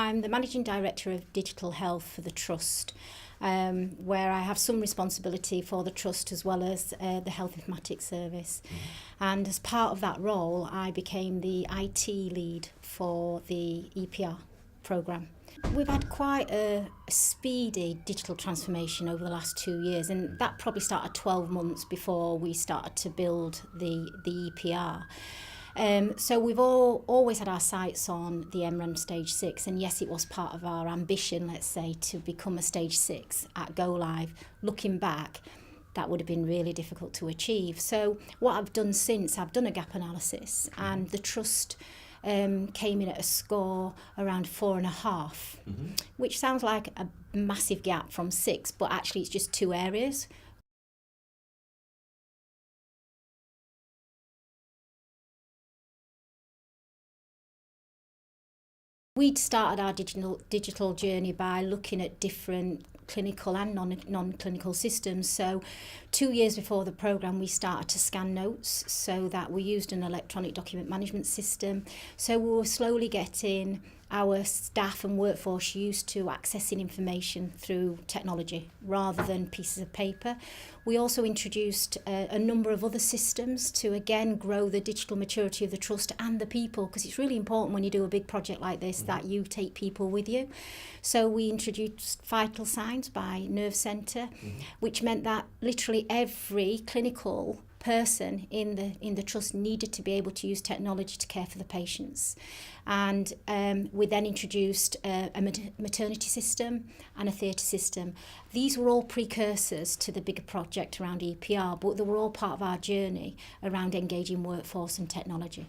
I'm the Managing Director of Digital Health for the Trust, where I have some responsibility for the Trust as well as the Health Informatics Service. And as part of that role, I became the IT lead for the EPR programme. We've had quite a speedy digital transformation over the last 2 years, and that probably started 12 months before we started to build the EPR. So we've always had our sights on the MREN Stage 6, and yes, it was part of our ambition, let's say, to become a Stage 6 at Go Live. Looking back, that would have been really difficult to achieve. So what I've done since, I've done a gap analysis, and the Trust came in at a score around 4.5, which sounds like a massive gap from 6, but actually it's just 2 areas. We'd started our digital journey by looking at different clinical and non-clinical systems. So 2 years before the programme, we started to scan notes so that we used an electronic document management system. So we were slowly getting our staff and workforce used to accessing information through technology rather than pieces of paper. We also introduced a number of other systems to again grow the digital maturity of the Trust and the people, because it's really important when you do a big project like this that you take people with you. So we introduced vital signs by Nerve Centre, which meant that literally every clinical person in the Trust needed to be able to use technology to care for the patients. And we then introduced a maternity system and a theatre system. These were all precursors to the bigger project around EPR, but they were all part of our journey around engaging workforce and technology.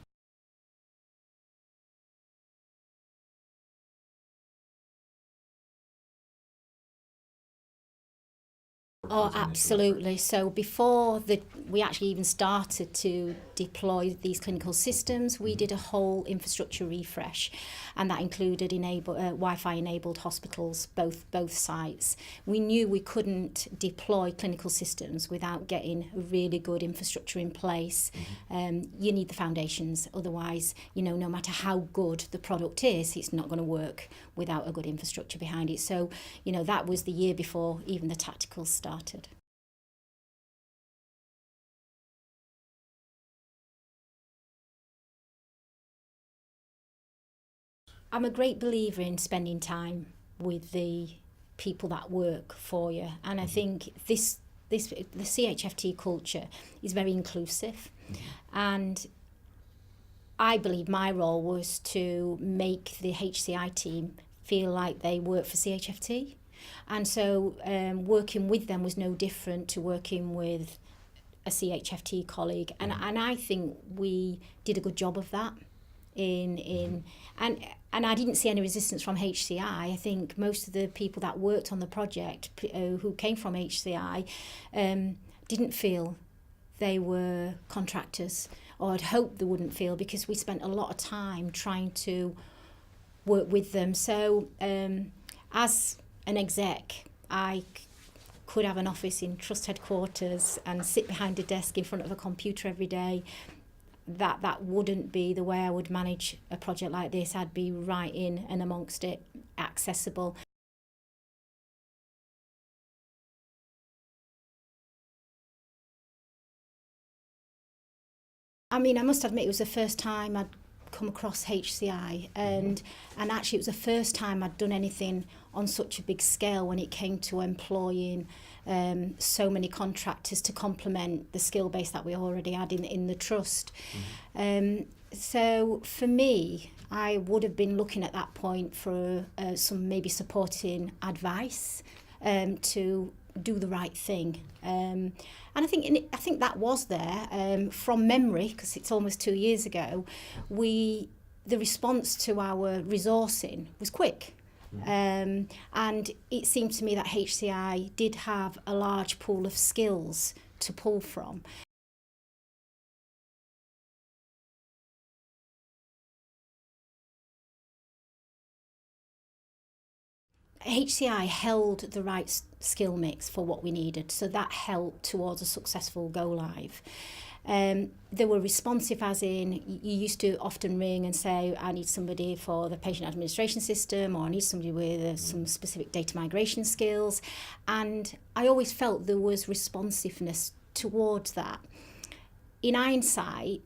Oh, absolutely. So before we actually even started to deploy these clinical systems, we did a whole infrastructure refresh, and that included Wi-Fi enabled hospitals, both sites. We knew we couldn't deploy clinical systems without getting a really good infrastructure in place. You need the foundations, otherwise, no matter how good the product is, it's not going to work without a good infrastructure behind it. So, that was the year before even the tacticals started. I'm a great believer in spending time with the people that work for you, and I think the CHFT culture is very inclusive, and I believe my role was to make the HCI team feel like they work for CHFT. And so working with them was no different to working with a CHFT colleague. And I think we did a good job of that. And I didn't see any resistance from HCI. I think most of the people that worked on the project who came from HCI didn't feel they were contractors, or I'd hoped they wouldn't feel, because we spent a lot of time trying to work with them. So as an exec, I could have an office in Trust headquarters and sit behind a desk in front of a computer every day. That wouldn't be the way I would manage a project like this. I'd be right in and amongst it, accessible. I mean, I must admit, it was the first time I'd come across HCI, and actually it was the first time I'd done anything on such a big scale when it came to employing so many contractors to complement the skill base that we already had in the Trust. So for me, I would have been looking at that point for some maybe supporting advice to do the right thing. And I think that was there from memory, because it's almost 2 years ago. The response to our resourcing was quick. And it seemed to me that HCI did have a large pool of skills to pull from. HCI held the right skill mix for what we needed, so that helped towards a successful go live. They were responsive, as in you used to often ring and say, I need somebody for the patient administration system, or I need somebody with some specific data migration skills. And I always felt there was responsiveness towards that. In hindsight,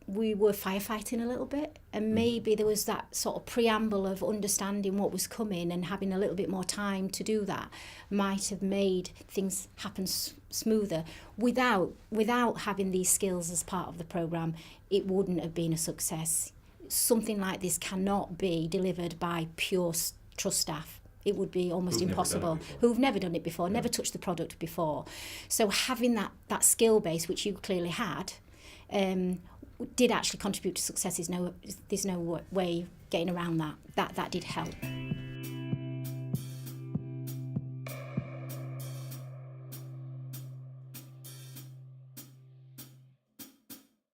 we were firefighting a little bit, and maybe there was that sort of preamble of understanding what was coming and having a little bit more time to do that might have made things happen smoother. Without having these skills as part of the programme, it wouldn't have been a success. Something like this cannot be delivered by pure trust staff. It would be almost impossible. Who've never done it before, never touched the product before. So having that skill base, which you clearly had, did actually contribute to success. There's no way getting around that. That did help.